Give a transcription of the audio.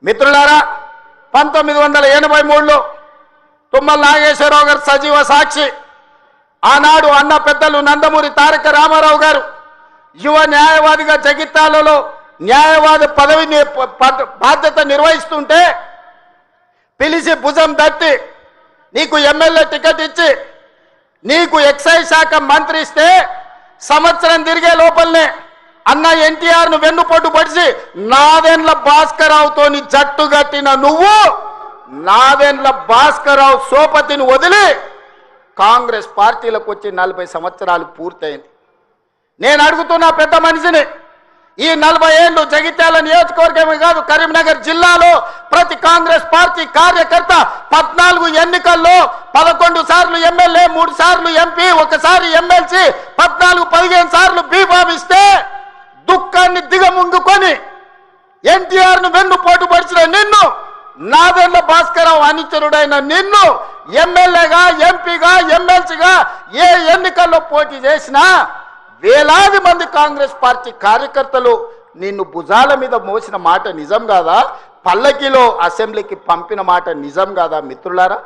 మిత్రులారా, 1983లో తుమ్మల నాగేశ్వరరావు గారు సజీవ సాక్షి. ఆనాడు అన్న పెద్దలు నందమూరి తారక రామారావు గారు యువ న్యాయవాదిగా జగిత్యాలలో న్యాయవాది పదవిని బాధ్యత నిర్వహిస్తుంటే పిలిచి భుజం తట్టి నీకు ఎమ్మెల్యే టికెట్ ఇచ్చి నీకు ఎక్సైజ్ శాఖ మంత్రి ఇస్తే సంవత్సరం తిరిగే లోపలనే అన్న ఎన్టీఆర్ను వెన్నుపోటు పడిచి నాదెండ్ల భాస్కరరావుతోని జట్టు కట్టిన నువ్వు నాదెండ్ల భాస్కరరావు సోపతిని వదిలి కాంగ్రెస్ పార్టీలకు వచ్చి 40 సంవత్సరాలు పూర్తయింది. నేను అడుగుతున్నా పెద్ద మనిషిని, ఈ 40 ఏళ్ళు జగిత్యాల నియోజకవర్గమే కాదు కరీంనగర్ జిల్లాలో ప్రతి కాంగ్రెస్ పార్టీ కార్యకర్త 14 ఎన్నికల్లో 11 సార్లు ఎమ్మెల్యే, 3 సార్లు ఎంపీ, 1 సారి ఎమ్మెల్సీ, 14-15 సార్లు బీఫామిస్తే దుఃఖాన్ని దిగముంగుకొని ఎన్టీఆర్ను వెన్నుపోటు పడిచిన నిన్ను, నాదెండ్ల భాస్కరరావు అనుచరుడైన నిన్ను ఎమ్మెల్యేగా, ఎంపీగా, ఎమ్మెల్సీగా ఏ ఎన్నికల్లో పోటీ చేసినా వేలాది మంది కాంగ్రెస్ పార్టీ కార్యకర్తలు నిన్ను భుజాల మీద మోసిన మాట నిజం కాదా? పల్లకిలో అసెంబ్లీకి పంపిన మాట నిజం కాదా? మిత్రులారా,